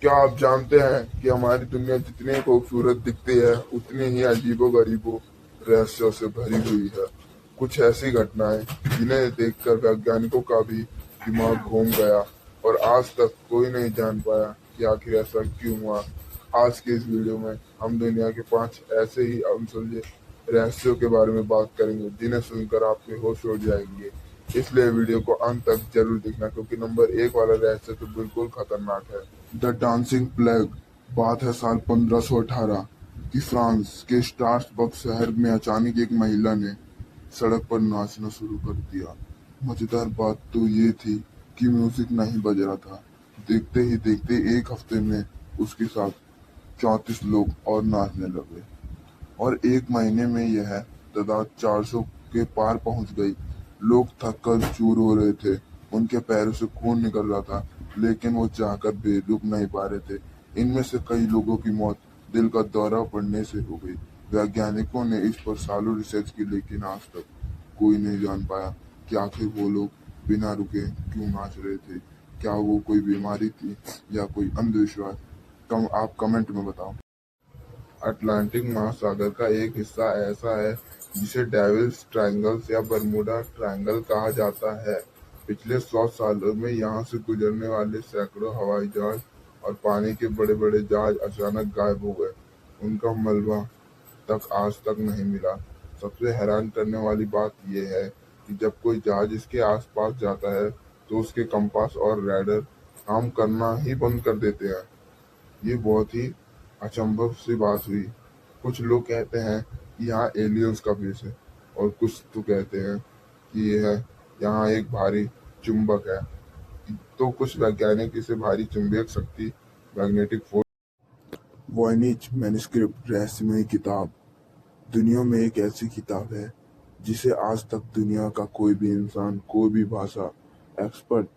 क्या आप जानते हैं कि हमारी दुनिया जितनी खूबसूरत दिखती है उतनी ही अजीबो-गरीबो रहस्यों से भरी हुई है। कुछ ऐसी घटनाएं जिन्हें देखकर वैज्ञानिकों का भी दिमाग घूम गया और आज तक कोई नहीं जान पाया कि आखिर ऐसा क्यों हुआ। आज के इस वीडियो में हम दुनिया के 5 ऐसे ही अनसुलझे रहस्यों के बारे में बात करेंगे जिन्हें सुनकर आपके होश उड़ जाएंगे। इसलिए वीडियो को अंत तक जरूर देखना क्योंकि नंबर 1 वाला रहस्य तो बिल्कुल खतरनाक है। The dancing plague. बात है साल 1518 की फ्रांस के स्ट्रासबर्ग शहर में अचानक एक महिला ने सड़क पर नाचना शुरू कर दिया। मजेदार बात तो ये थी कि म्यूजिक नहीं बज रहा था। देखते ही देखते एक हफ्ते में उसके साथ 34 लोग और नाचने लगे और एक महीने में यह तादाद 400 के पार पहुंच गई। लोग थक कर चूर हो रहे थे, उनके पैरों से खून निकल रहा था, लेकिन वो चाहकर भी रुक नहीं पा रहे थे। इनमें से कई लोगों की मौत दिल का दौरा पड़ने से हो गई। वैज्ञानिकों ने इस पर सालों रिसर्च की, लेकिन आज तक कोई नहीं जान पाया कि आखिर वो लोग बिना रुके क्यों नाच रहे थे। क्या वो कोई बीमारी थी या कोई अंधविश्वास? आप कमेंट में बताओ। अटलांटिक महासागर का एक हिस्सा ऐसा है जिसे डेविल्स ट्रायंगल या बरमुडा ट्रायंगल कहा जाता है। पिछले 100 सालों में यहाँ से गुजरने वाले सैकड़ों हवाई जहाज और पानी के बड़े बड़े जहाज अचानक गायब हो गए। उनका मलबा तक आज तक नहीं मिला। सबसे हैरान करने वाली बात यह है कि जब कोई जहाज इसके आसपास जाता है तो उसके कंपास और रडार काम करना ही बंद कर देते हैं। ये बहुत ही अचंभव सी बात हुई। कुछ लोग कहते हैं कि यहाँ एलियंस का बेस है और कुछ तो कहते हैं कि यह यहाँ एक भारी चुंबक है। तो कुछ वैज्ञानिक इसे भारी चुंबकीय शक्ति, मैग्नेटिक फोर्स। वॉयनिच मैन्युस्क्रिप्ट रहस्यमयी किताब दुनिया में एक ऐसी किताब है जिसे आज तक दुनिया का कोई भी इंसान, कोई भी भाषा एक्सपर्ट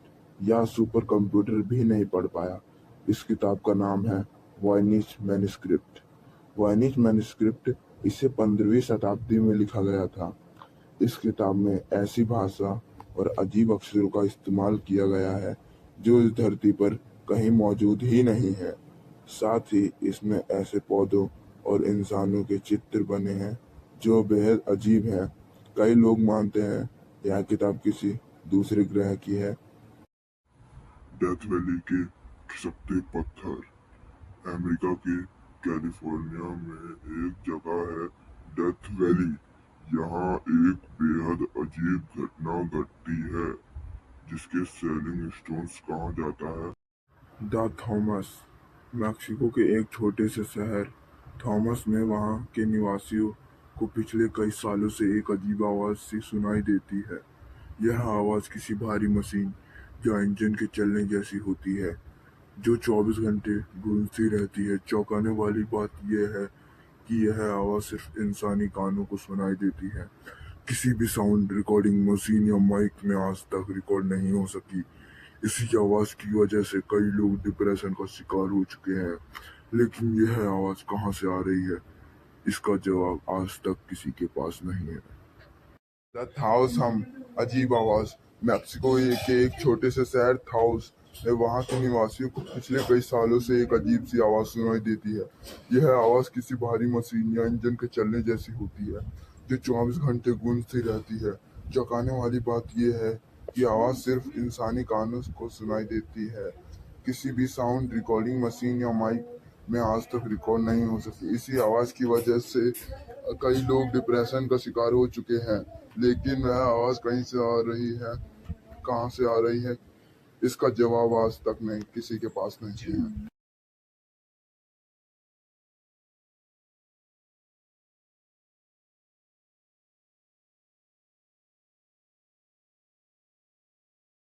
या सुपर कंप्यूटर भी नहीं पढ़ पाया। इस किताब का नाम है वॉयनिच मैन्युस्क्रिप्ट। वॉयनिच मैन्युस्क्रिप्ट इसे 15वीं शताब्दी में लिखा गया था। इस किताब में ऐसी भाषा और अजीब अक्षरों का इस्तेमाल किया गया है जो इस धरती पर कहीं मौजूद ही नहीं है। साथ ही इसमें ऐसे पौधों और इंसानों के चित्र बने हैं जो बेहद अजीब हैं। कई लोग मानते हैं यह किताब किसी दूसरे ग्रह की है। डेथ वैली के खिसकते पत्थर। अमेरिका के कैलिफोर्निया में एक जगह है डेथ वैली। यहाँ एक बेहद अजीब घटना घटती है जिसके सेलिंग स्टोन्स कहा जाता है। The Thomas. मैक्सिको के एक छोटे से शहर थॉमस में वहाँ के निवासियों को पिछले कई सालों से एक अजीब आवाज़ सी सुनाई देती है। यह आवाज़ किसी भारी मशीन या इंजन के चलने जैसी होती है जो 24 घंटे गूंजती रहती है। चौंकाने वाली बात यह है कि यह आवाज़ सिर्फ इंसानी कानों को सुनाई देती है। किसी भी साउंड रिकॉर्डिंग मशीन या माइक में आज तक रिकॉर्ड नहीं हो सकी। इसी आवाज़ की वजह से कई लोग डिप्रेशन का शिकार हो चुके हैं। लेकिन यह आवाज़ कहाँ से आ रही है, इसका जवाब आज तक किसी के पास नहीं है। द थाउस हम। अजीब आवाज़। मैक्सिको के एक छोटे से शहर थाउस में वहाँ के निवासियों को पिछले कई सालों से एक अजीब सी आवाज़ सुनाई देती है। यह आवाज़ किसी भारी मशीन या इंजन के चलने जैसी होती है जो 24 घंटे गूंजती रहती है। चौंकाने वाली बात यह है कि आवाज़ सिर्फ इंसानी कानों को सुनाई देती है। किसी भी साउंड रिकॉर्डिंग मशीन या माइक में आज तक रिकॉर्ड नहीं हो सकी। इसी आवाज़ की वजह से कई लोग डिप्रेशन का शिकार हो चुके हैं। लेकिन वह आवाज़ कहीं से आ रही है, कहाँ से आ रही है, इसका जवाब आज तक नहीं किसी के पास नहीं है।